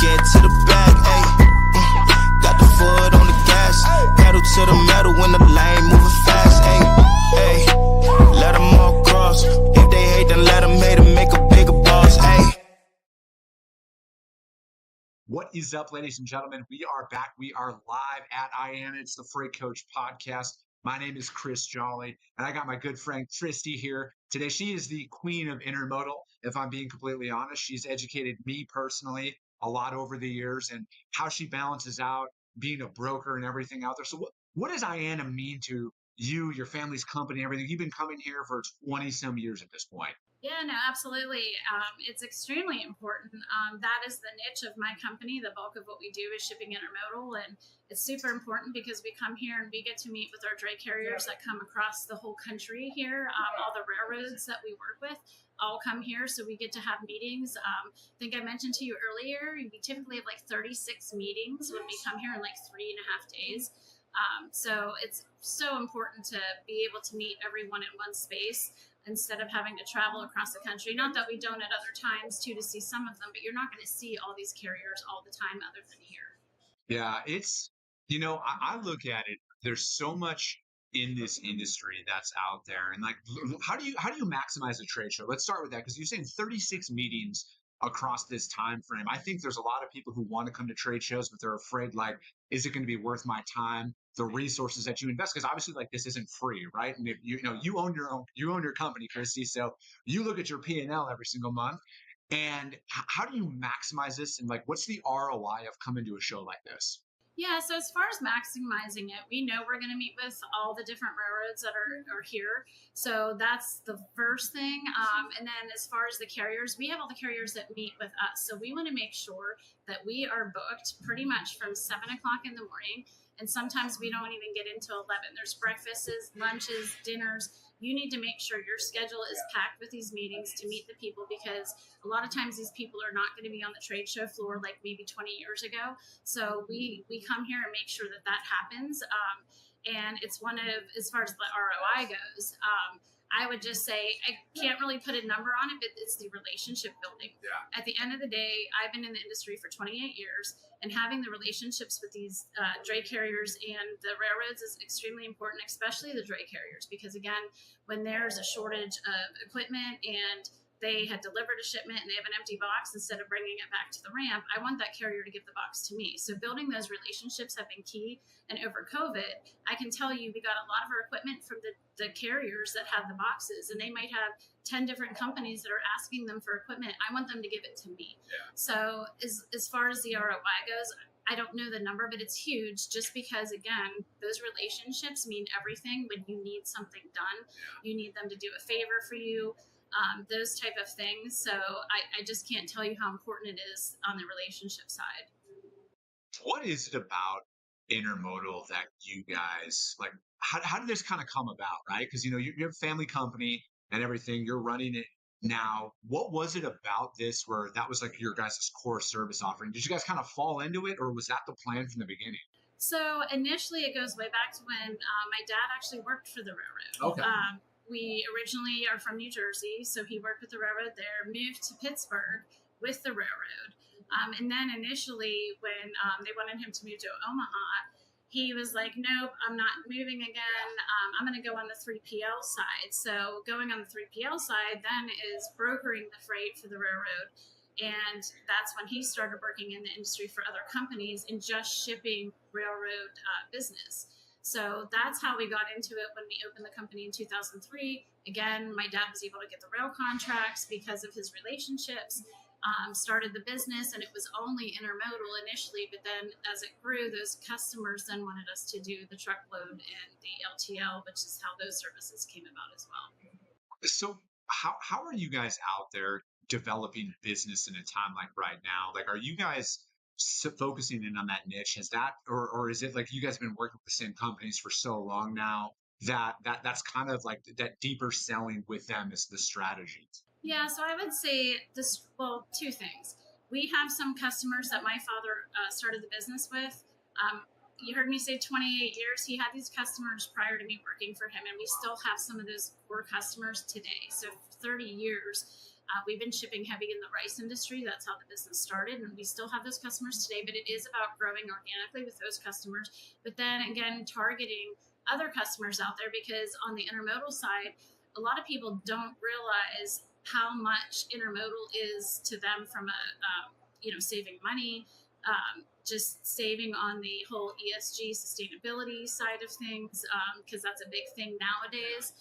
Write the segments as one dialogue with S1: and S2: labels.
S1: get to the bag, ayy. Got the foot on the gas, pedal to the metal when the lane moving fast, ayy. Ayy, let them all cross. If they hate, then let them hate and make a bigger boss, ayy.
S2: What is up, ladies and gentlemen? We are back. We are live at IANA. It's the Freight Coach Podcast. My name is Chris Jolly, and I got my good friend Kristy here. Today, she is the queen of intermodal. If I'm being completely honest, she's educated me personally a lot over the years and how she balances out being a broker and everything out there. So what does IANA mean to you, your family's company, everything? You've been coming here for 20-some years at this point.
S3: Yeah, no, absolutely. It's extremely important. That is the niche of my company. The bulk of what we do is shipping intermodal, and it's super important because we come here and we get to meet with our dray carriers that come across the whole country here. All the railroads that we work with all come here, so we get to have meetings. I think I mentioned to you earlier, we typically have like 36 meetings when we come here in like 3.5 days. So it's so important to be able to meet everyone in one space instead of having to travel across the country. Not that we don't at other times too to see some of them, but you're not going to see all these carriers all the time other than here.
S2: Yeah, it's, I look at it, there's so much in this industry that's out there. And like, how do you maximize a trade show? Let's start with that, because you're saying 36 meetings across this time frame. I think there's a lot of people who want to come to trade shows, but they're afraid, like, is it going to be worth my time, the resources that you invest? Because obviously, like, this isn't free, right? And if you own your company, Kristy, so you look at your P&L every single month. And how do you maximize this? And like, what's the ROI of coming to a show like this?
S3: Yeah, so as far as maximizing it, we know we're going to meet with all the different railroads that are here. So that's the first thing. And then as far as the carriers, we have all the carriers that meet with us. So we want to make sure that we are booked pretty much from 7 o'clock in the morning. And sometimes we don't even get into 11. There's breakfasts, lunches, dinners. You need to make sure your schedule is packed with these meetings to meet the people, because a lot of times these people are not going to be on the trade show floor like maybe 20 years ago. So we come here and make sure that that happens. And it's one of, as far as the ROI goes, I would just say, I can't really put a number on it, but it's the relationship building.
S2: Yeah.
S3: At the end of the day, I've been in the industry for 28 years, and having the relationships with these dray carriers and the railroads is extremely important, especially the dray carriers, because again, when there's a shortage of equipment and they had delivered a shipment and they have an empty box, instead of bringing it back to the ramp, I want that carrier to give the box to me. So building those relationships have been key. And over COVID, I can tell you, we got a lot of our equipment from the carriers that have the boxes, and they might have 10 different companies that are asking them for equipment. I want them to give it to me.
S2: Yeah.
S3: So as far as the ROI goes, I don't know the number, but it's huge, just because, again, those relationships mean everything. When you need something done, you need them to do a favor for you. Those type of things. So I just can't tell you how important it is on the relationship side.
S2: What is it about intermodal that you guys like? How did this kind of come about, right? Because you're a family company and everything. You're running it now. What was it about this where that was like your guys' core service offering? Did you guys kind of fall into it, or was that the plan from the beginning?
S3: So initially, it goes way back to when my dad actually worked for the railroad.
S2: Okay.
S3: We originally are from New Jersey, so he worked with the railroad there, moved to Pittsburgh with the railroad. And then initially, when they wanted him to move to Omaha, he was like, nope, I'm not moving again. I'm going to go on the 3PL side. So going on the 3PL side then is brokering the freight for the railroad. And that's when he started working in the industry for other companies and just shipping railroad business. So that's how we got into it when we opened the company in 2003. Again, my dad was able to get the rail contracts because of his relationships, started the business, and it was only intermodal initially. But then as it grew, those customers then wanted us to do the truckload and the LTL, which is how those services came about as well.
S2: So how are you guys out there developing business in a time like right now? Like, are you guys focusing in on that niche? Is that, or is it like you guys have been working with the same companies for so long now that's kind of like that deeper selling with them is the strategy?
S3: Yeah, so I would say this, well, two things. We have some customers that my father started the business with. You heard me say 28 years. He had these customers prior to me working for him, and we still have some of those core customers today. So 30 years. We've been shipping heavy in the rice industry. That's how the business started, and we still have those customers today, but it is about growing organically with those customers. But then again, targeting other customers out there, because on the intermodal side, a lot of people don't realize how much intermodal is to them from a, saving money, just saving on the whole ESG sustainability side of things, because that's a big thing nowadays.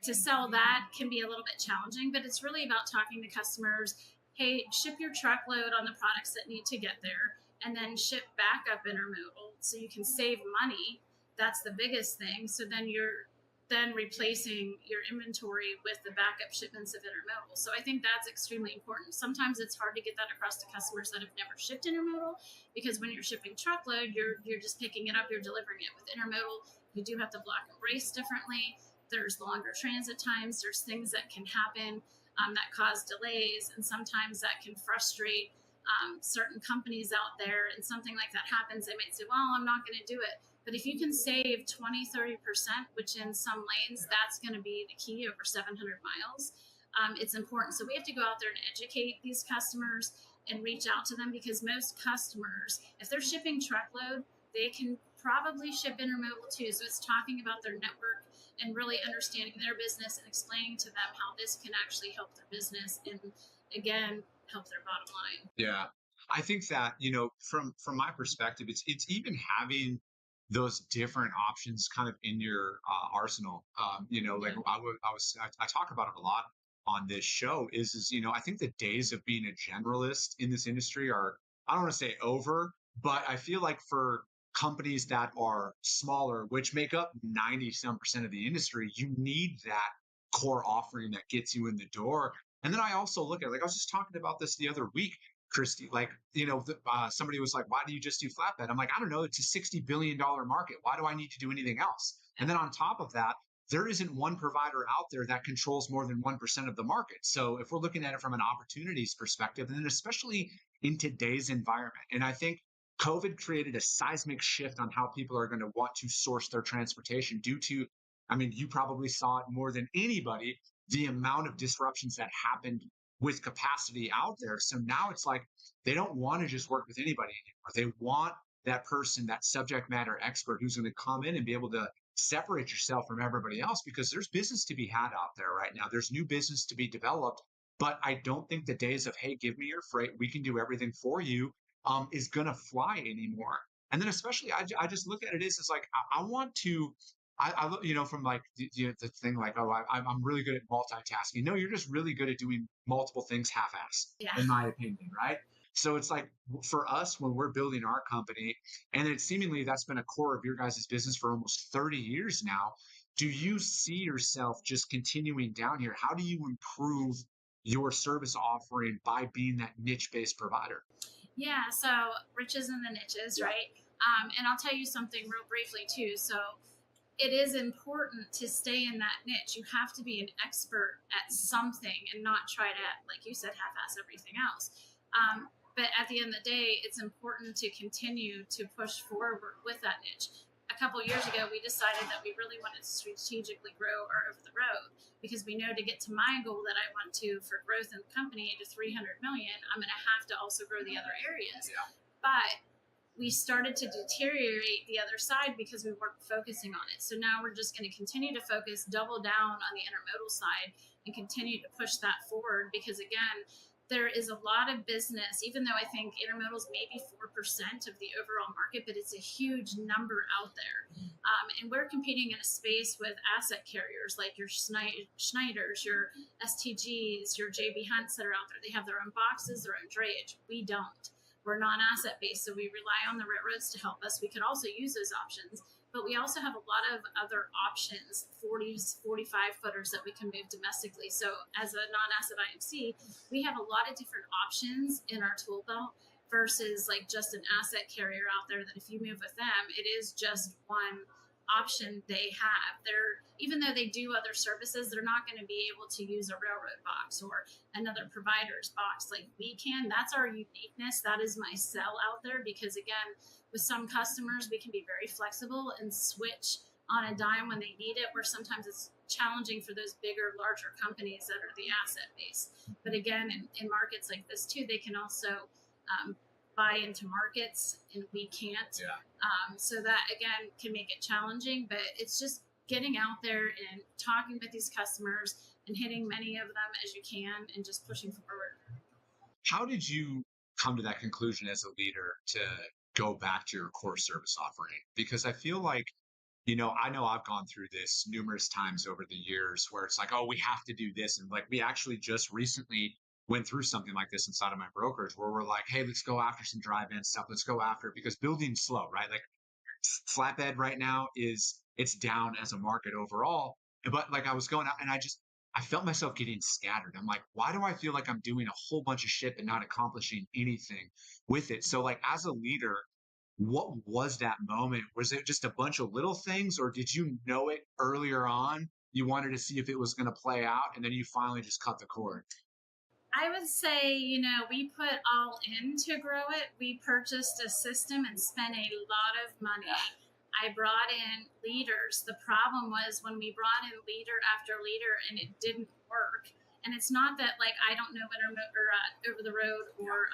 S3: To sell that can be a little bit challenging, but it's really about talking to customers. Hey, ship your truckload on the products that need to get there, and then ship backup intermodal so you can save money. That's the biggest thing. So then you're replacing your inventory with the backup shipments of intermodal. So I think that's extremely important. Sometimes it's hard to get that across to customers that have never shipped intermodal, because when you're shipping truckload, you're just picking it up, you're delivering it. With intermodal, you do have to block and brace differently. There's longer transit times. There's things that can happen that cause delays, and sometimes that can frustrate certain companies out there. And something like that happens, they might say, well, I'm not going to do it. But if you can save 20-30%, which in some lanes, that's going to be the key over 700 miles, it's important. So we have to go out there and educate these customers and reach out to them, because most customers, if they're shipping truckload, they can probably ship intermodal too. So it's talking about their network and really understanding their business and explaining to them how this can actually help their business and, again, help their bottom line.
S2: Yeah. I think that, from my perspective, it's even having those different options kind of in your arsenal. Like I talk about it a lot on this show is, I think the days of being a generalist in this industry are, I don't want to say over, but I feel like for companies that are smaller, which make up 90% of the industry, you need that core offering that gets you in the door. And then I also look at, like, I was just talking about this the other week, Kristy, like, somebody was like, why do you just do flatbed? I'm like, I don't know. It's a $60 billion market. Why do I need to do anything else? And then on top of that, there isn't one provider out there that controls more than 1% of the market. So if we're looking at it from an opportunities perspective, and then especially in today's environment, and I think COVID created a seismic shift on how people are going to want to source their transportation due to, I mean, you probably saw it more than anybody, the amount of disruptions that happened with capacity out there. So now it's like they don't want to just work with anybody anymore. They want that person, that subject matter expert who's going to come in and be able to separate yourself from everybody else, because there's business to be had out there right now. There's new business to be developed. But I don't think the days of, hey, give me your freight, we can do everything for you, is going to fly anymore. And then especially, I just look at it as like, I want to, I look, from like the thing like, oh, I'm really good at multitasking. No, you're just really good at doing multiple things half-assed, in my opinion, right? So it's like for us, when we're building our company, and it seemingly that's been a core of your guys' business for almost 30 years now, do you see yourself just continuing down here? How do you improve your service offering by being that niche-based provider?
S3: Yeah, so riches in the niches, right? And I'll tell you something real briefly too. So it is important to stay in that niche. You have to be an expert at something and not try to, like you said, half-ass everything else. But at the end of the day, it's important to continue to push forward with that niche. A couple of years ago, we decided that we really wanted to strategically grow our over the road, because we know to get to my goal that I want to for growth in the company to 300 million, I'm going to have to also grow the other areas. Yeah. But we started to deteriorate the other side because we weren't focusing on it. So now we're just going to continue to focus, double down on the intermodal side and continue to push that forward, because again, there is a lot of business, even though I think intermodal is maybe 4% of the overall market, but it's a huge number out there. And we're competing in a space with asset carriers like your Schneiders, your STGs, your JB Hunts that are out there. They have their own boxes, their own drayage. We don't. We're non-asset based, so we rely on the railroads to help us. We could also use those options, but we also have a lot of other options, 40s, 45 footers that we can move domestically. So as a non-asset IMC, we have a lot of different options in our tool belt versus like just an asset carrier out there that if you move with them, it is just one option they have. Even though they do other services, they're not going to be able to use a railroad box or another provider's box like we can. That's our uniqueness. That is my sell out there, because again, with some customers, we can be very flexible and switch on a dime when they need it, where sometimes it's challenging for those bigger, larger companies that are the asset base. But again, in markets like this too, they can also buy into markets and we can't.
S2: Yeah.
S3: So that again can make it challenging, but it's just getting out there and talking with these customers and hitting many of them as you can and just pushing forward.
S2: How did you come to that conclusion as a leader to go back to your core service offering? Because I feel like, I know I've gone through this numerous times over the years where it's like, oh, we have to do this. And like, we actually just recently went through something like this inside of my brokerage where we're like, hey, let's go after some drive-in stuff. Let's go after it because building's slow, right? Like flatbed right now it's down as a market overall. But like I was going out and I felt myself getting scattered. I'm like, why do I feel like I'm doing a whole bunch of shit but not accomplishing anything with it? So like as a leader, what was that moment? Was it just a bunch of little things, or did you know it earlier on? You wanted to see if it was going to play out, and then you finally just cut the cord.
S3: I would say, we put all in to grow it. We purchased a system and spent a lot of money. I brought in leaders. The problem was when we brought in leader after leader and it didn't work. And it's not that like I don't know over the road or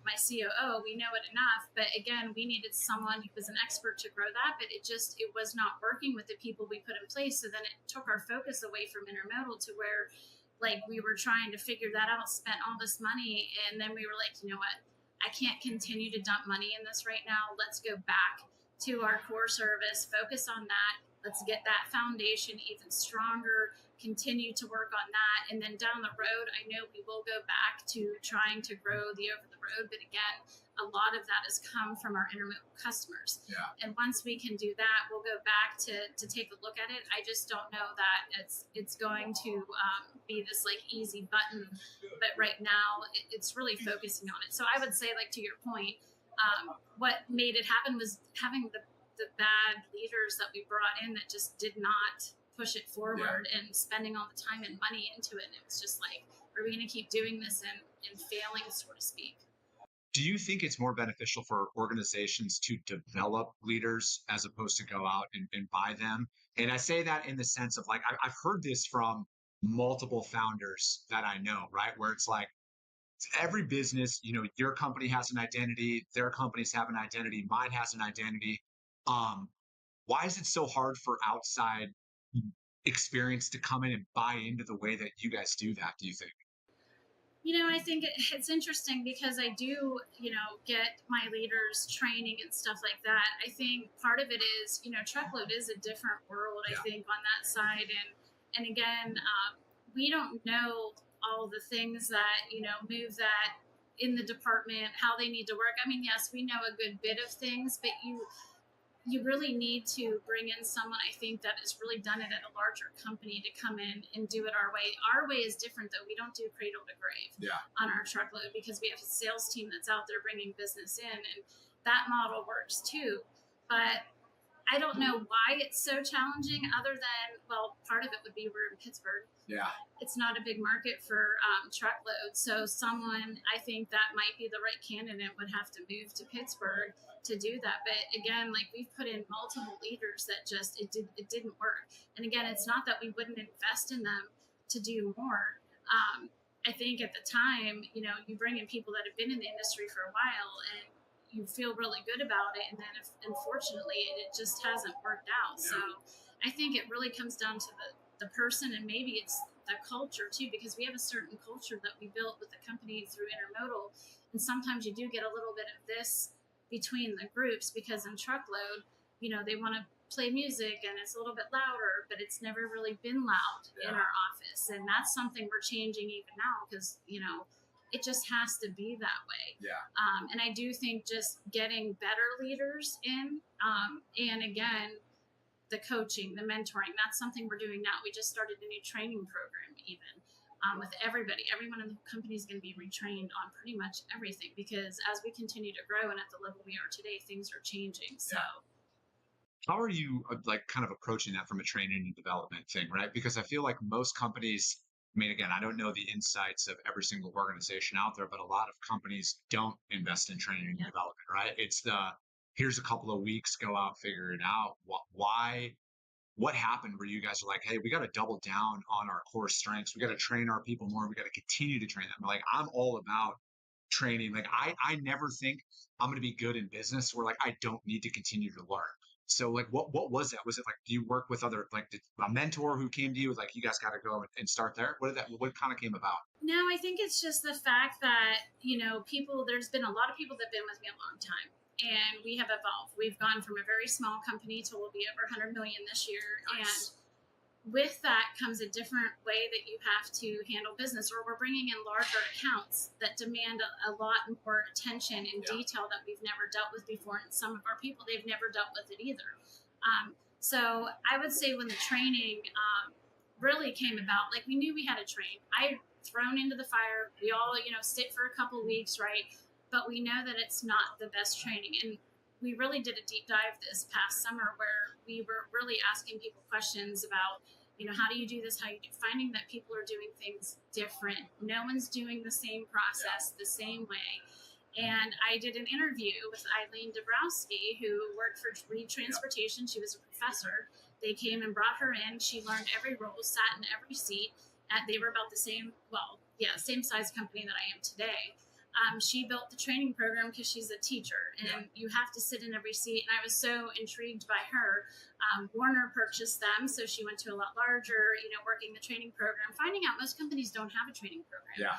S3: my COO, we know it enough. But again, we needed someone who was an expert to grow that, but it was not working with the people we put in place. So then it took our focus away from intermodal to where like we were trying to figure that out, spent all this money, and then we were like, you know what? I can't continue to dump money in this right now. Let's go back to our core service, focus on that. Let's get that foundation even stronger, continue to work on that. And then down the road, I know we will go back to trying to grow the over the road. But again, a lot of that has come from our intermodal customers.
S2: Yeah.
S3: And once we can do that, we'll go back to take a look at it. I just don't know that it's going to be this like easy button. But right now, it's really focusing on it. So I would say, like to your point, what made it happen was having the bad leaders that we brought in that just did not push it forward and spending all the time and money into it. And it was just like, are we going to keep doing this and failing, so to speak?
S2: Do you think it's more beneficial for organizations to develop leaders as opposed to go out and buy them? And I say that in the sense of like, I've heard this from multiple founders that I know, right? Where it's like, every business, your company has an identity, their companies have an identity, mine has an identity. Why is it so hard for outside experience to come in and buy into the way that you guys do that, do you think?
S3: I think it's interesting because I do, get my leaders training and stuff like that. I think part of it is, truckload is a different world, I think, on that side. And again, we don't know all the things that, move that in the department, how they need to work. I mean, yes, we know a good bit of things, but you really need to bring in someone, I think, that has really done it at a larger company to come in and do it our way. Our way is different, though. We don't do cradle to grave on our truckload because we have a sales team that's out there bringing business in, and that model works too. But I don't know why it's so challenging other than, well, part of it would be we're in Pittsburgh.
S2: Yeah.
S3: It's not a big market for truckload. So someone, I think that might be the right candidate would have to move to Pittsburgh to do that. But again, like we've put in multiple leaders that just, it didn't work. And again, it's not that we wouldn't invest in them to do more. I think at the time, you bring in people that have been in the industry for a while and you feel really good about it. And then unfortunately, it just hasn't worked out. Yeah. So I think it really comes down to the person, and maybe it's the culture too, because we have a certain culture that we built with the company through intermodal. And sometimes you do get a little bit of this between the groups because in truckload, they want to play music and it's a little bit louder, but it's never really been loud in our office. And that's something we're changing even now because, it just has to be that way.
S2: Yeah.
S3: And I do think just getting better leaders in, and again, the coaching, the mentoring, that's something we're doing now. We just started a new training program even with everybody. Everyone in the company is going to be retrained on pretty much everything because as we continue to grow and at the level we are today, things are changing. So
S2: how are you like kind of approaching that from a training and development thing, right? Because I feel like most companies, I mean, again, I don't know the insights of every single organization out there, but a lot of companies don't invest in training and development, right? It's here's a couple of weeks, go out, figure it out. Why what happened where you guys are like, hey, we got to double down on our core strengths. We got to train our people more. We got to continue to train them. Like, I'm all about training. Like, I never think I'm going to be good in business where like I don't need to continue to learn. So like, what was that? Was it like, do you work with other, like a mentor who came to you, like, you guys got to go and start there? What kind of came about?
S3: No, I think it's just the fact that, there's been a lot of people that have been with me a long time, and we have evolved. We've gone from a very small company to we'll be over 100 million this year.
S2: Nice.
S3: And with that comes a different way that you have to handle business, or we're bringing in larger accounts that demand a lot more attention and detail that we've never dealt with before. And some of our people, they've never dealt with it either. So I would say when the training really came about, like, we knew we had to train. I thrown into the fire. We all, sit for a couple of weeks, right? But we know that it's not the best training. And we really did a deep dive this past summer where we were really asking people questions about, how do you do this? How you do, finding that people are doing things different. No one's doing the same process the same way. And I did an interview with Eileen Dabrowski, who worked for Reed Transportation. She was a professor. They came and brought her in. She learned every role, sat in every seat. They were about the same, same size company that I am today. She built the training program because she's a teacher, and you have to sit in every seat. And I was so intrigued by her. Warner purchased them, so she went to a lot larger, working the training program, finding out most companies don't have a training program.
S2: Yeah.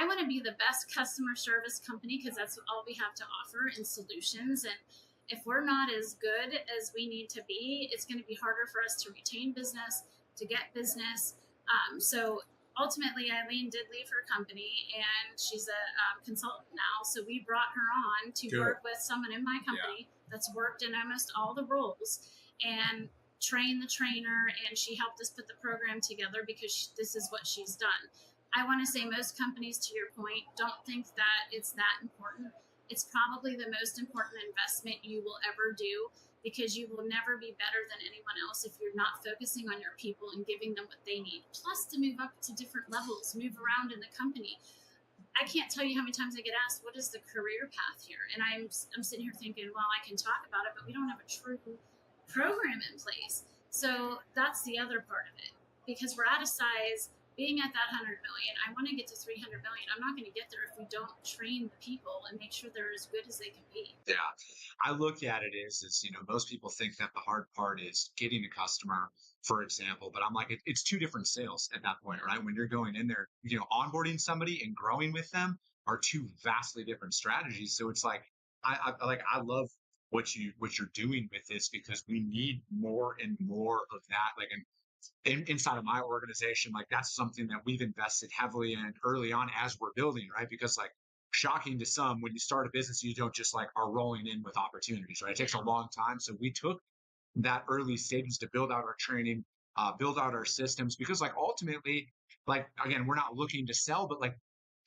S3: I want to be the best customer service company because that's all we have to offer in solutions. And if we're not as good as we need to be, it's going to be harder for us to retain business, to get business. So ultimately, Eileen did leave her company, and she's a consultant now. So we brought her on to work with someone in my company that's worked in almost all the roles and train the trainer. And she helped us put the program together because this is what she's done. I want to say most companies, to your point, don't think that it's that important. It's probably the most important investment you will ever do, because you will never be better than anyone else if you're not focusing on your people and giving them what they need. Plus, to move up to different levels, move around in the company. I can't tell you how many times I get asked, what is the career path here? And I'm sitting here thinking, well, I can talk about it, but we don't have a true program in place. So that's the other part of it, because we're out of size. Being at that 100 million, I want to get to 300 million. I'm not going to get there if we don't train the people and make sure they're as good as they can be.
S2: Yeah. I look at it as, most people think that the hard part is getting a customer, for example, but I'm like, it's two different sales at that point, right? When you're going in there, onboarding somebody and growing with them are two vastly different strategies. So it's like, I love what you're doing with this, because we need more and more of that. Like, inside of my organization, like, that's something that we've invested heavily in early on as we're building, right? Because, like, shocking to some, when you start a business, you don't just like are rolling in with opportunities, right? It takes a long time. So we took that early stages to build out our training, build out our systems, because like ultimately, like, again, we're not looking to sell, but like,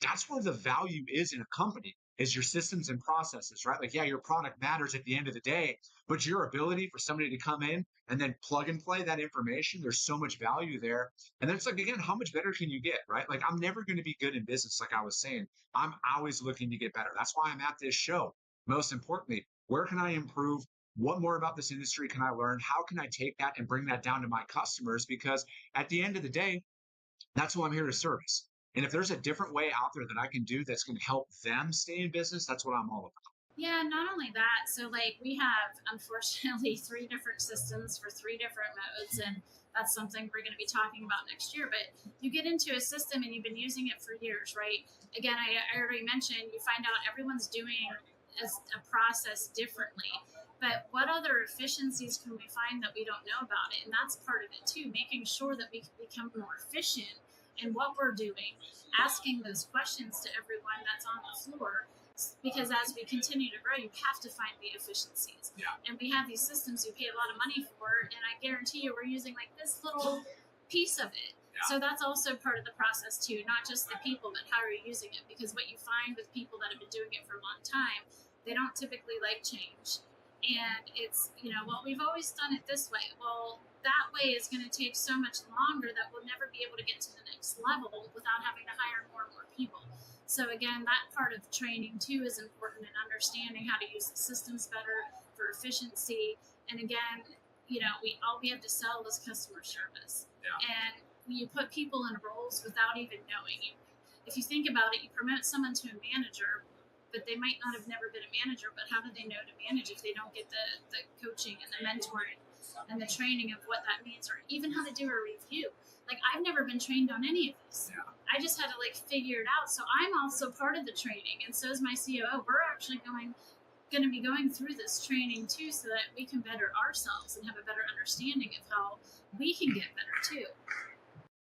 S2: that's where the value is in a company, is your systems and processes, right? Like, yeah, your product matters at the end of the day, but your ability for somebody to come in and then plug and play that information, there's so much value there. And then it's like, again, how much better can you get, right? Like, I'm never going to be good in business. Like I was saying, I'm always looking to get better. That's why I'm at this show. Most importantly, where can I improve? What more about this industry can I learn? How can I take that and bring that down to my customers? Because at the end of the day, that's who I'm here to service. And if there's a different way out there that I can do that's going to help them stay in business, that's what I'm all about.
S3: Yeah, not only that. So, like, we have, unfortunately, 3 different systems for 3 different modes. And that's something we're going to be talking about next year. But you get into a system and you've been using it for years, right? Again, I already mentioned, you find out everyone's doing a process differently. But what other efficiencies can we find that we don't know about it? And that's part of it too, making sure that we can become more efficient in what we're doing, asking those questions to everyone that's on the floor. Because as we continue to grow, you have to find the efficiencies.
S2: Yeah.
S3: And we have these systems you pay a lot of money for, and I guarantee you we're using like this little piece of it. Yeah. So that's also part of the process too, not just the people, but how are you using it? Because what you find with people that have been doing it for a long time, they don't typically like change. And it's, well, we've always done it this way. Well, that way is going to take so much longer that we'll never be able to get to the next level without having to hire more and more people. So again, that part of training too is important, in understanding how to use the systems better for efficiency. And again, all we have to sell is customer service.
S2: Yeah.
S3: And you put people in roles without even knowing. If you think about it, you promote someone to a manager, but they might not have never been a manager, but how do they know to manage if they don't get the coaching and the mentoring and the training of what that means, or even how to do a review? Like, I've never been trained on any of this.
S2: Yeah.
S3: I just had to figure it out. So I'm also part of the training, and so is my COO. We're actually going to be going through this training too, so that we can better ourselves and have a better understanding of how we can get better too.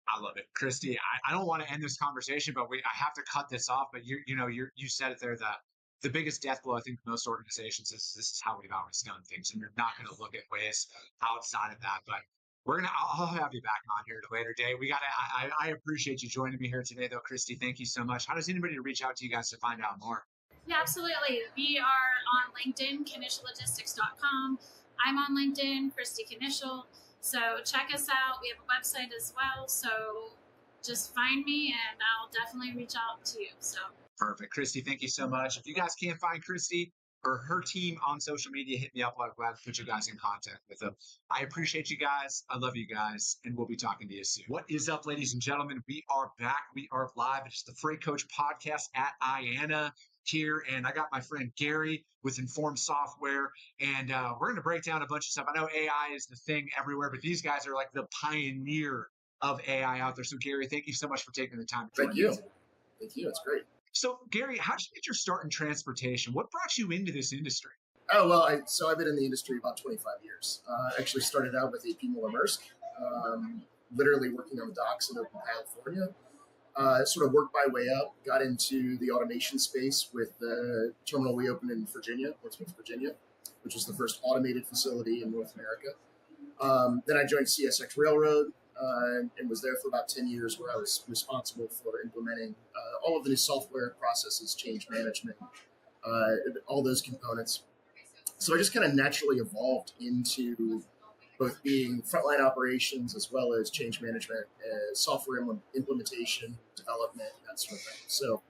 S2: I love it, Kristy. I don't want to end this conversation, but I have to cut this off. But you said it there, that the biggest death blow I think most organizations is this is how we've always done things, and you're not going to look at ways outside of that. But I'll have you back on here at a later day. I appreciate you joining me here today, though, Kristy. Thank you so much. How does anybody reach out to you guys to find out more?
S3: Yeah, absolutely. We are on LinkedIn, KnichelLogistics.com. I'm on LinkedIn, Kristy Knichel. So check us out. We have a website as well. So just find me and I'll definitely reach out to you. So
S2: perfect. Kristy, thank you so much. If you guys can't find Kristy or her team on social media, hit me up. I'm glad to put you guys in contact with them. I appreciate you guys. I love you guys. And we'll be talking to you soon. What is up, ladies and gentlemen? We are back. We are live. It's the Freight Coach Podcast at IANA here. And I got my friend Gary with Informed Software. And we're going to break down a bunch of stuff. I know AI is the thing everywhere, but these guys are like the pioneer of AI out there. So Gary, thank you so much for taking the time.
S4: Thank you. Thank you. It's great.
S2: So Gary, how did you get your start in transportation? What brought you into this industry?
S4: Oh, well, I've been in the industry about 25 years. Actually started out with AP Moeller-Maersk, literally working on the docks in Oakland, California. Sort of worked my way up, got into the automation space with the terminal we opened in Virginia, Portsmouth, Virginia, which was the first automated facility in North America. Then I joined CSX Railroad and was there for about 10 years, where I was responsible for implementing all of the new software processes, change management, all those components. So I just kind of naturally evolved into both being frontline operations as well as change management, software implementation, development, that sort of thing. So,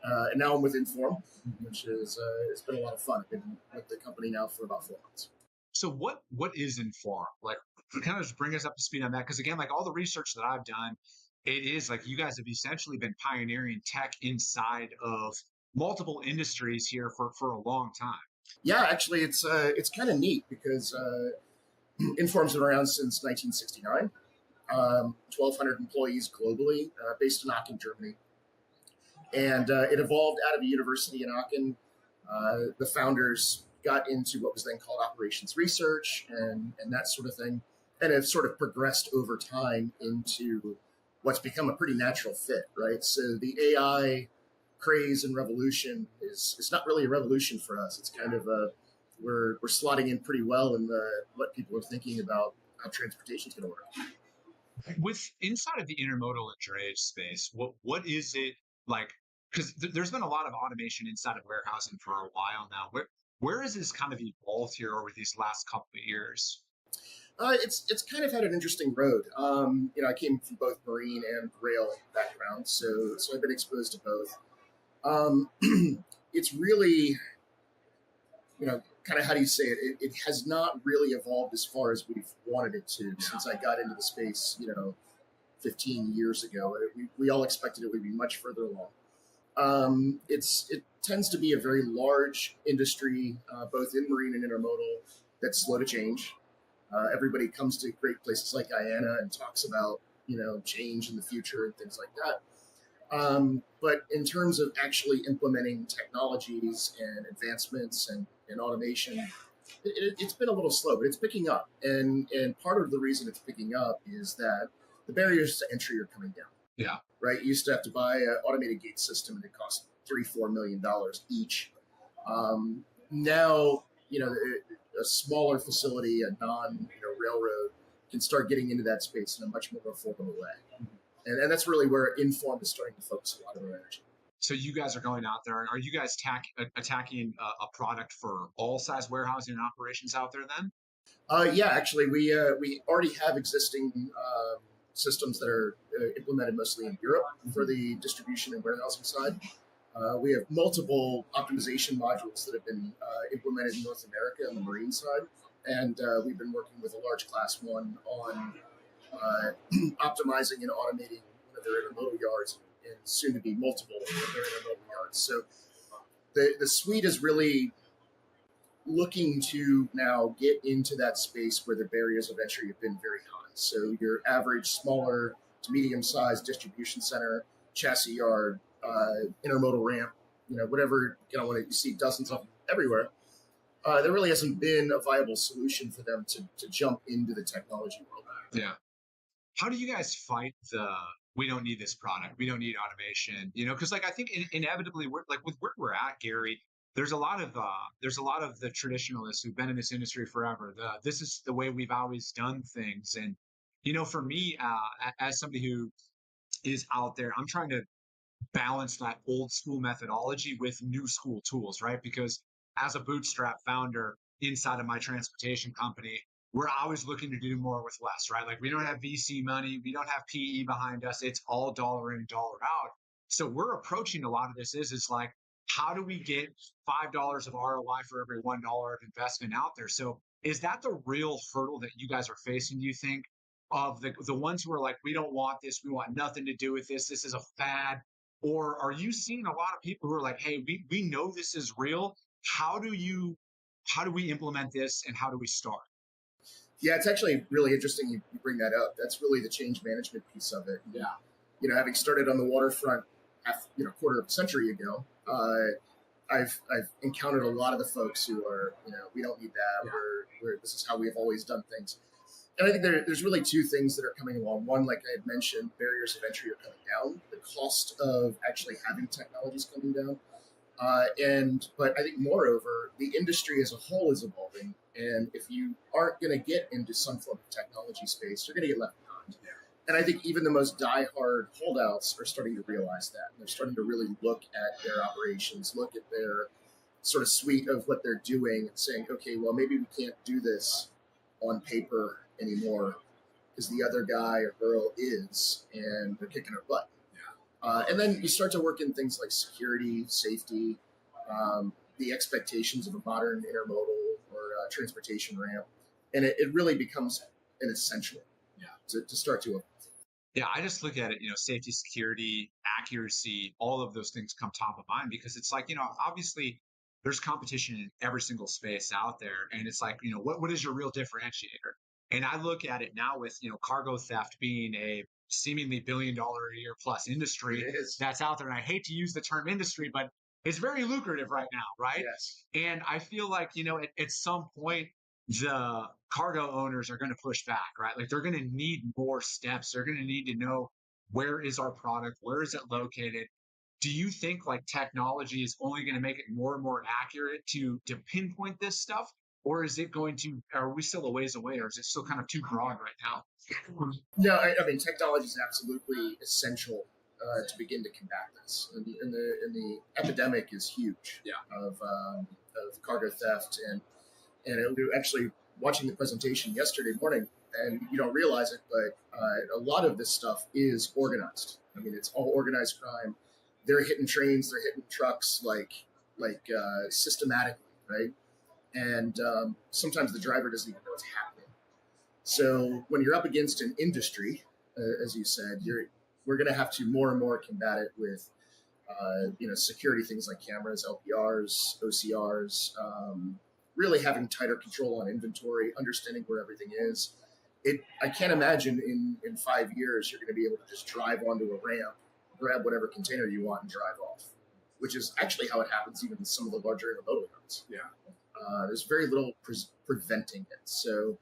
S4: and now I'm with Inform, which is it's been a lot of fun. I've been with the company now for about 4 months.
S2: So what is Inform? Like, kind of just bring us up to speed on that, because again, like all the research that I've done, it is like you guys have essentially been pioneering tech inside of multiple industries here for a long time.
S4: Yeah, actually, it's kind of neat because Inform's been around since 1969. 1,200 employees globally, based in Aachen, Germany. And it evolved out of a university in Aachen. The founders got into what was then called operations research and that sort of thing. And it sort of progressed over time into what's become a pretty natural fit, right? So the AI craze and revolution is not really a revolution for us. It's kind of we're slotting in pretty well in what people are thinking about how transportation is going to work.
S2: With inside of the intermodal and drayage space, what is it like? Because there's been a lot of automation inside of warehousing for a while now. Where has this kind of evolved here over these last couple of years?
S4: It's kind of had an interesting road. I came from both marine and rail background, so I've been exposed to both. It's really, kind of, how do you say it? It has not really evolved as far as we've wanted it to since I got into the space, 15 years ago. We all expected it would be much further along. It tends to be a very large industry, both in marine and intermodal, that's slow to change. Everybody comes to great places like IANA and talks about, change in the future and things like that. But in terms of actually implementing technologies and advancements and automation, it's been a little slow, but it's picking up. And part of the reason it's picking up is that the barriers to entry are coming down.
S2: Yeah.
S4: Right. You used to have to buy an automated gate system and it cost $3-4 million each. Now, a smaller facility, a non-railroad, can start getting into that space in a much more affordable way. And that's really where Inform is starting to focus a lot of our energy.
S2: So you guys are going out there. Are you guys attacking a product for all size warehousing and operations out there then?
S4: Yeah, actually, we already have existing systems that are implemented mostly in Europe for the distribution and warehousing side. We have multiple optimization modules that have been implemented in North America on the marine side. and we've been working with a large Class 1 on optimizing and automating one of their intermodal yards, and soon to be multiple of their intermodal yards. So the suite is really looking to now get into that space where the barriers of entry have been very high. So your average smaller to medium-sized distribution center, chassis yard, intermodal ramp, whatever you see dozens of them everywhere. There really hasn't been a viable solution for them to jump into the technology world.
S2: Yeah. How do you guys fight we don't need this product, we don't need automation? Because I think inevitably we're with where we're at, Gary. There's a lot of the traditionalists who've been in this industry forever. This is the way we've always done things, and for me, as somebody who is out there, I'm trying to balance that old school methodology with new school tools, right? Because as a bootstrap founder inside of my transportation company, we're always looking to do more with less, right? We don't have VC money, we don't have PE behind us. It's all dollar in, dollar out. So we're approaching a lot of this is how do we get $5 of ROI for every $1 of investment out there? So is that the real hurdle that you guys are facing, do you think, of the ones who are we don't want this, we want nothing to do with this is a fad? Or are you seeing a lot of people who are hey, we know this is real. How do we implement this, and how do we start?
S4: Yeah, it's actually really interesting you bring that up. That's really the change management piece of it. Yeah. Having started on the waterfront quarter of a century ago, I've encountered a lot of the folks who are, we don't need that. Yeah. This is how we have always done things. And I think there's really two things that are coming along. One, like I had mentioned, barriers of entry are coming down. The cost of actually having technology is coming down. But I think moreover, the industry as a whole is evolving. And if you aren't going to get into some form of technology space, you're going to get left behind. Yeah. And I think even the most diehard holdouts are starting to realize that. And they're starting to really look at their operations, look at their sort of suite of what they're doing and saying, okay, well, maybe we can't do this on paper anymore because the other guy or girl is, and they're kicking our butt. Yeah. And then you start to work in things like security, safety, the expectations of a modern intermodal or transportation ramp. And it really becomes an essential to start to.
S2: Yeah, I just look at it, safety, security, accuracy, all of those things come top of mind because it's obviously there's competition in every single space out there. And it's what is your real differentiator? And I look at it now with, cargo theft being a seemingly $1 billion a year plus industry that's out there. And I hate to use the term industry, but it's very lucrative right now, right?
S4: Yes.
S2: And I feel at some point, the cargo owners are going to push back, right? They're going to need more steps. They're going to need to know, where is our product? Where is it located? Do you think technology is only going to make it more and more accurate to pinpoint this stuff? Or is it are we still a ways away, or is it still kind of too broad right now?
S4: No, I mean, technology is absolutely essential to begin to combat this. And the epidemic is huge of cargo theft. And actually watching the presentation yesterday morning, and you don't realize it, but a lot of this stuff is organized. I mean, it's all organized crime. They're hitting trains, they're hitting trucks systematically, right? And sometimes the driver doesn't even know what's happening. So when you're up against an industry, as you said, we're going to have to more and more combat it with, security things like cameras, LPRs, OCRs, really having tighter control on inventory, understanding where everything is. I can't imagine in 5 years you're going to be able to just drive onto a ramp, grab whatever container you want, and drive off, which is actually how it happens even in some of the larger intermodal yards.
S2: Yeah.
S4: There's very little preventing it. So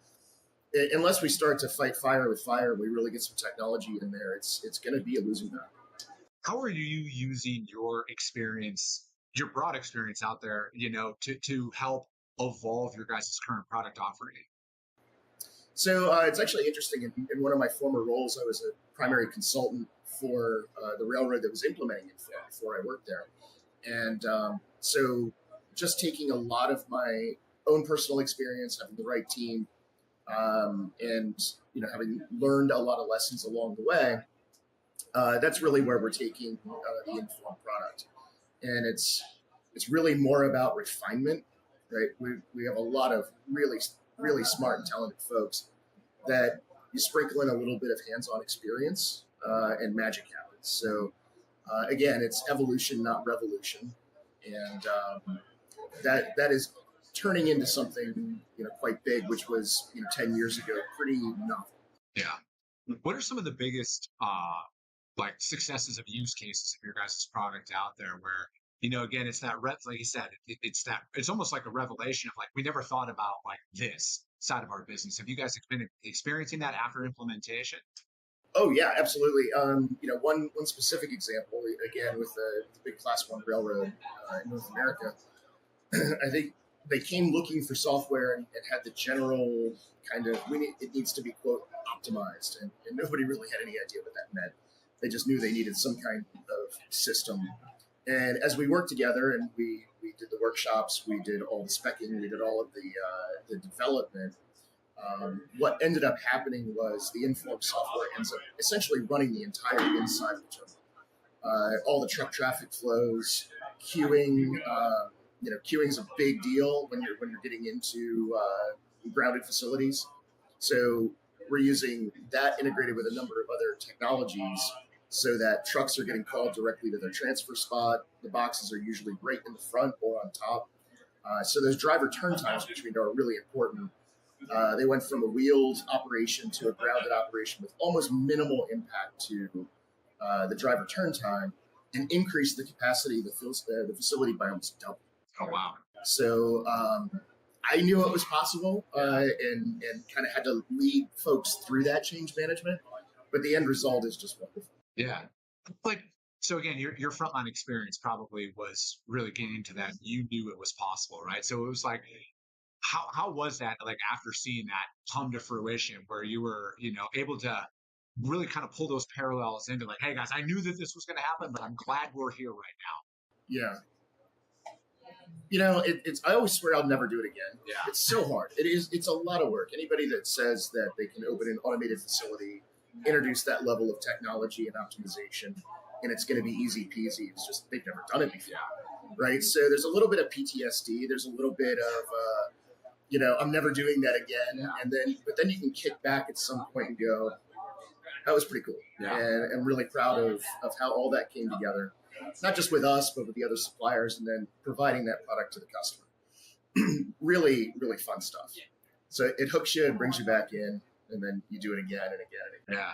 S4: unless we start to fight fire with fire, we really get some technology in there, it's going to be a losing battle.
S2: How are you using your experience, your broad experience out there, to help evolve your guys' current product offering?
S4: So it's actually interesting. In one of my former roles, I was a primary consultant for the railroad that was implementing it before I worked there. And so just taking a lot of my own personal experience, having the right team, and having learned a lot of lessons along the way, that's really where we're taking the Inform product. And it's really more about refinement, right? We have a lot of really really smart and talented folks that you sprinkle in a little bit of hands-on experience and magic happens. So again, it's evolution, not revolution. And that is turning into something, quite big, which was, 10 years ago, pretty novel.
S2: Yeah. What are some of the biggest like successes of use cases of your guys' product out there where, again, it's that like you said, it's almost like a revelation of like, we never thought about like this side of our business. Have you guys been experiencing that after implementation?
S4: Oh yeah, absolutely. One specific example, again, with the big Class 1 railroad in North America, I think they came looking for software and had the general kind of, it needs to be, quote, optimized. And nobody really had any idea what that meant. They just knew they needed some kind of system. And as we worked together and we did the workshops, we did all the speccing, we did all of the development, what ended up happening was the Inform software ends up essentially running the entire inside of the terminal. All the truck traffic flows, queuing. Queuing is a big deal when you're getting into grounded facilities. So we're using that integrated with a number of other technologies so that trucks are getting called directly to their transfer spot. The boxes are usually right in the front or on top. So those driver turn times, which we know are really important, they went from a wheeled operation to a grounded operation with almost minimal impact to the driver turn time, and increased the capacity of the facility by almost double.
S2: Oh, wow.
S4: So I knew it was possible and kind of had to lead folks through that change management. But the end result is just wonderful.
S2: Yeah. So again, your frontline experience probably was really getting into that. You knew it was possible, right? So it was like, how was that like after seeing that come to fruition where you were, able to really kind of pull those parallels into like, hey guys, I knew that this was going to happen, but I'm glad we're here right now.
S4: Yeah. I always swear I'll never do it again.
S2: Yeah.
S4: It's so hard. It's a lot of work. Anybody that says that they can open an automated facility, introduce that level of technology and optimization, and it's going to be easy peasy, it's just, they've never done it before. Right? So there's a little bit of PTSD. There's a little bit of, I'm never doing that again. Yeah. But then you can kick back at some point and go, that was pretty cool. Yeah. And I'm really proud of how all that came together. Not just with us, but with the other suppliers, and then providing that product to the customer. Really, really fun stuff. So it hooks you and brings you back in, and then you do it again and again and again.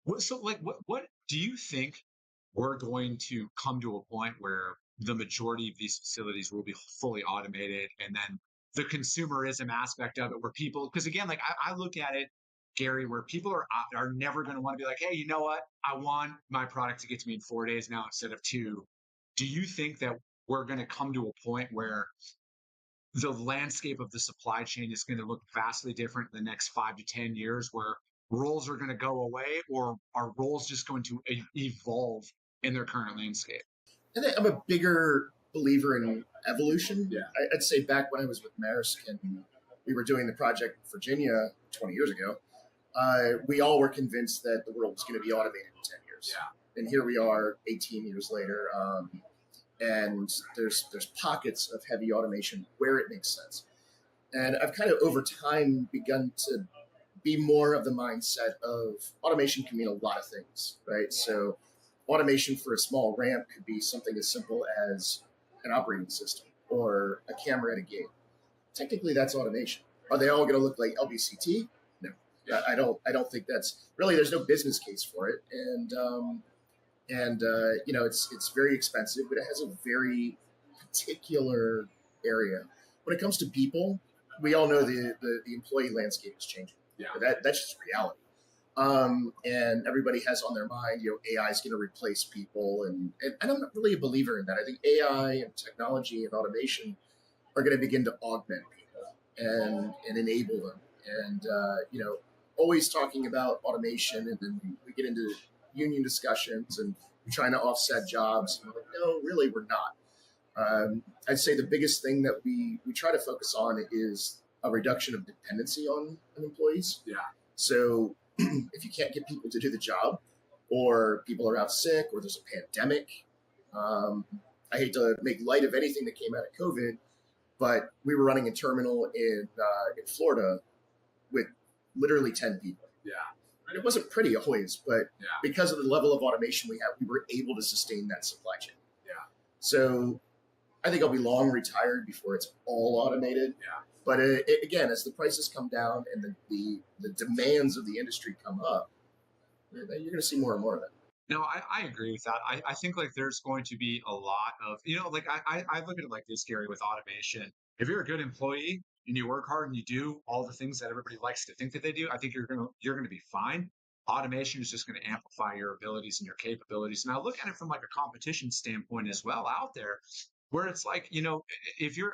S2: Yeah. So what do you think we're going to come to a point where the majority of these facilities will be fully automated, and then the consumerism aspect of it where people, because again, like I look at it, Gary, where people are never going to want to be like, hey, you know what? I want my product to get to me in 4 days now instead of 2. Do you think that we're going to come to a point where the landscape of the supply chain is going to look vastly different in the next 5 to 10 years, where roles are going to go away, or are roles just going to evolve in their current landscape?
S4: I think I'm a bigger believer in evolution. Yeah. I'd say back when I was with Maersk and we were doing the project in Virginia 20 years ago, we all were convinced that the world was going to be automated in 10 years. Yeah. And here we are 18 years later. And there's pockets of heavy automation where it makes sense. And I've kind of over time begun to be more of the mindset of automation can mean a lot of things, right? So automation for a small ramp could be something as simple as an operating system or a camera at a gate. Technically, that's automation. Are they all going to look like LVCT? No, I don't think that's really. There's no business case for it, and it's very expensive, but it has a very particular area. When it comes to people, we all know the employee landscape is changing. Yeah, that's just reality. And everybody has on their mind, AI is going to replace people, and I'm not really a believer in that. I think AI and technology and automation are going to begin to augment people and enable them. And always talking about automation, and then we get into union discussions and we're trying to offset jobs. And we're like, no, really, we're not. I'd say the biggest thing that we try to focus on is a reduction of dependency on employees. Yeah. So if you can't get people to do the job, or people are out sick, or there's a pandemic, I hate to make light of anything that came out of COVID, but we were running a terminal in Florida with literally 10 people.
S2: Yeah.
S4: And it wasn't pretty always, but
S2: Yeah.
S4: because of the level of automation we have, we were able to sustain that supply chain.
S2: Yeah.
S4: So I think I'll be long retired before it's all automated.
S2: Yeah.
S4: But again, as the prices come down and the demands of the industry come up, you're going to see more and more of it.
S2: No, I agree with that. I think like there's going to be a lot of, like I look at it like this, Gary, with automation. If you're a good employee and you work hard and you do all the things that everybody likes to think that they do, I think you're gonna be fine. Automation is just going to amplify your abilities and your capabilities. And I look at it from like a competition standpoint as well out there, where it's like, if you're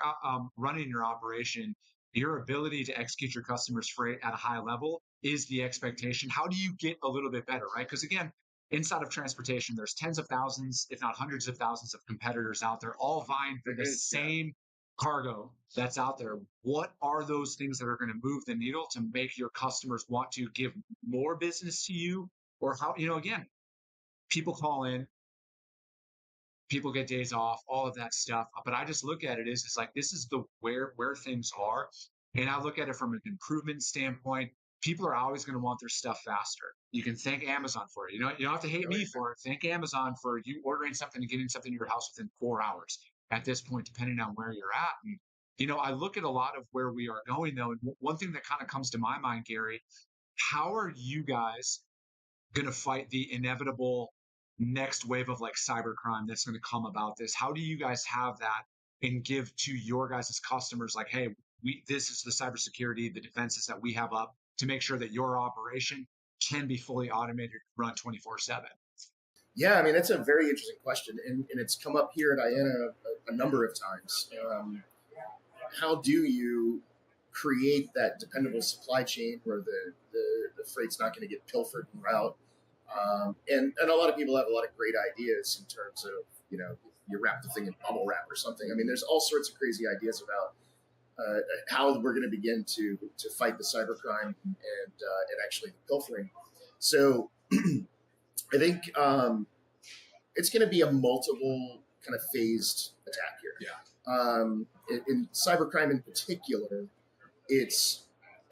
S2: running your operation, your ability to execute your customers' freight at a high level is the expectation. How do you get a little bit better, right? Because again, inside of transportation, there's tens of thousands, if not hundreds of thousands of competitors out there, all vying for the same cargo that's out there. What are those things that are going to move the needle to make your customers want to give more business to you? Or how, again, people call in, people get days off, all of that stuff. But I just look at it as it's like, this is the where things are. And I look at it from an improvement standpoint. People are always going to want their stuff faster. You can thank Amazon for it. You don't have to hate me for it. Thank Amazon for you ordering something and getting something to your house within 4 hours at this point, depending on where you're at. And, I look at a lot of where we are going though. And one thing that kind of comes to my mind, Gary, how are you guys going to fight the inevitable next wave of like cybercrime that's going to come about this? How do you guys have that and give to your guys' customers like, hey, this is the cybersecurity, the defenses that we have up to make sure that your operation can be fully automated, run 24/7?
S4: Yeah, I mean, that's a very interesting question. And it's come up here at IANA a number of times. How do you create that dependable supply chain where the freight's not going to get pilfered en route? And a lot of people have a lot of great ideas in terms of, you wrap the thing in bubble wrap or something. I mean, there's all sorts of crazy ideas about how we're going to begin to fight the cybercrime and actually the pilfering. So I think it's going to be a multiple kind of phased attack here.
S2: Yeah.
S4: In cybercrime in particular, it's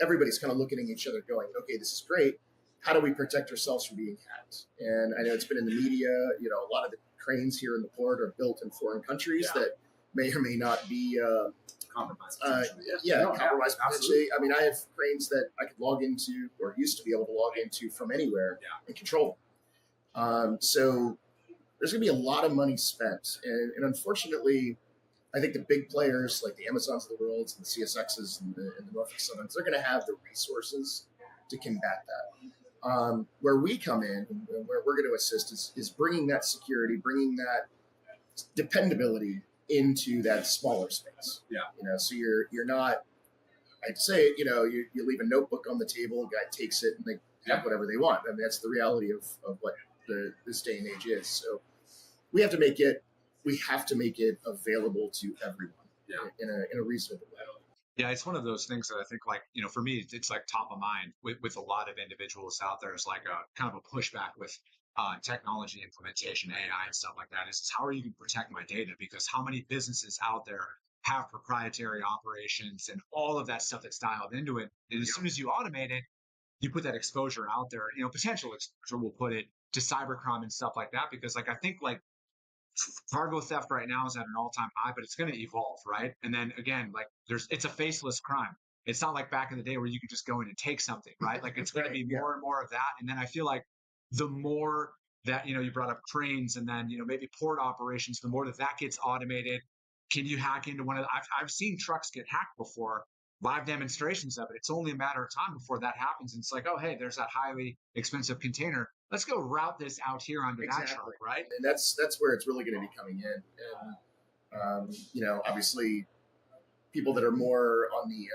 S4: everybody's kind of looking at each other going, okay, this is great. How do we protect ourselves from being hacked? And I know it's been in the media, a lot of the cranes here in the port are built in foreign countries that may or may not be
S2: Compromised.
S4: Compromised potentially. I mean, I have cranes that I could log into or used to be able to log into from anywhere and control them. So there's going to be a lot of money spent. And unfortunately, I think the big players like the Amazons of the world and the CSXs and the Norfolk Southerns, they're going to have the resources to combat that. Where we come in and where we're going to assist is bringing that security, bringing that dependability into that smaller space.
S2: Yeah.
S4: So you're not, I'd say, you leave a notebook on the table, a guy takes it and they have whatever they want. I mean, that's the reality of what this day and age is. So we have to make it available to everyone in a reasonable way.
S2: Yeah, it's one of those things that I think, like, for me, it's like top of mind with a lot of individuals out there. It's like a kind of a pushback with technology implementation, AI and stuff like that. Is how are you going to protect my data? Because how many businesses out there have proprietary operations and all of that stuff that's dialed into it? And as soon as you automate it, you put that exposure out there, potential exposure, we'll put it, to cybercrime and stuff like that. Because like, I think like cargo theft right now is at an all-time high, but it's going to evolve, right? And then again, like it's a faceless crime. It's not like back in the day where you could just go in and take something, right? Like it's going to be more and more of that. And then I feel like the more that, you brought up cranes and then, maybe port operations, the more that gets automated. Can you hack into one of the, I've seen trucks get hacked before, live demonstrations of it. It's only a matter of time before that happens. And it's like, oh, hey, there's that highly expensive container. Let's go route this out here onto that truck, right?
S4: And that's where it's really going to be coming in. And, obviously people that are more on the,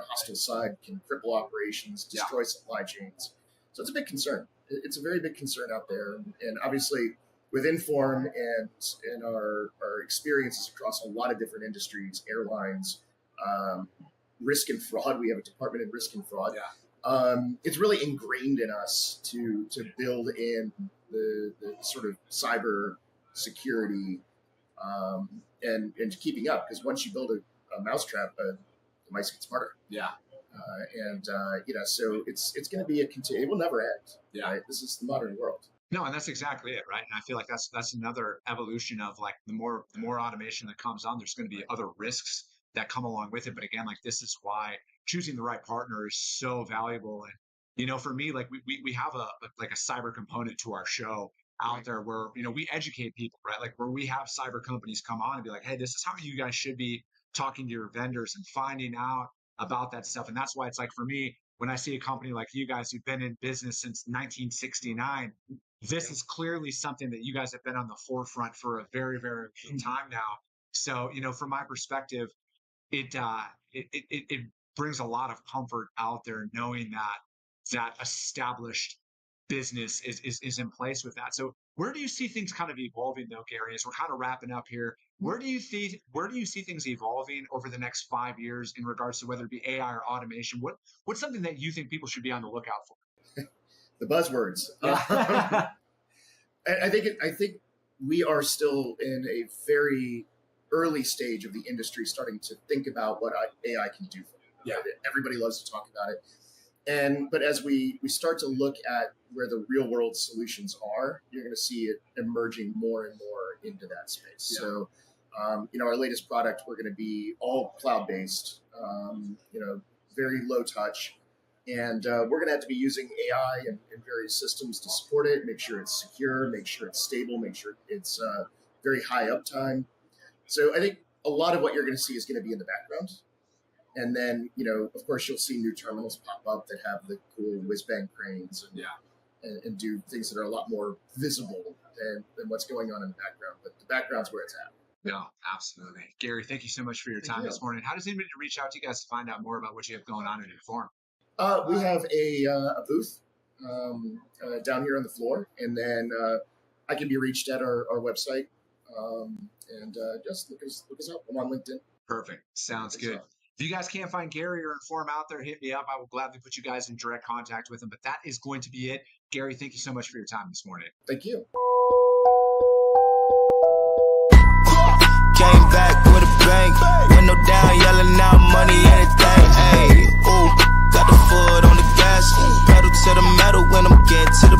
S4: hostile side can cripple operations, destroy supply chains. So it's a big concern. It's a very big concern out there. And obviously with Inform and our experiences across a lot of different industries, airlines, risk and fraud, we have a department in risk and fraud. It's really ingrained in us to build in the sort of cyber security and keeping up. Because once you build a mousetrap, the mice get smarter. So it's going to be it will never end.
S2: Yeah.
S4: Right? This is the modern world.
S2: No, and that's exactly it, right? And I feel like that's another evolution of like the more automation that comes on, there's going to be other risks that come along with it. But again, like this is why choosing the right partner is so valuable. And for me, like we have a cyber component to our show out there where we educate people, right? Like where we have cyber companies come on and be like, hey, this is how you guys should be talking to your vendors and finding out about that stuff. And that's why it's like for me, when I see a company like you guys who've been in business since 1969, this is clearly something that you guys have been on the forefront for a very, very long time now. So, from my perspective, it brings a lot of comfort out there knowing that established business is in place with that. So where do you see things kind of evolving though, Gary, as we're kind of wrapping up here? Where do you see things evolving over the next 5 years in regards to whether it be AI or automation? What's something that you think people should be on the lookout for?
S4: The buzzwords. I think we are still in a very early stage of the industry starting to think about what AI can do for you.
S2: Yeah.
S4: Everybody loves to talk about it. But as we start to look at where the real world solutions are, you're going to see it emerging more and more into that space. Yeah. So, our latest product, we're going to be all cloud-based, very low touch. And we're going to have to be using AI and various systems to support it, make sure it's secure, make sure it's stable, make sure it's very high uptime. So I think a lot of what you're going to see is going to be in the background. And then, of course, you'll see new terminals pop up that have the cool whiz-bang cranes and do things that are a lot more visible than what's going on in the background. But the background's where it's at.
S2: Yeah, absolutely. Gary, thank you so much for your time this morning. How does anybody reach out to you guys to find out more about what you have going on in your forum?
S4: We have a booth down here on the floor, and then I can be reached at our website, and just look us up. I'm on LinkedIn.
S2: Perfect. Sounds good. If you guys can't find Gary or Inform out there, hit me up. I will gladly put you guys in direct contact with him. But that is going to be it. Gary, thank you so much for your time this morning.
S4: Thank you.
S1: Came back with a bang, window down, yelling out money, anything. Hey, ooh, got the foot on the gas, pedal to the metal when I'm getting to the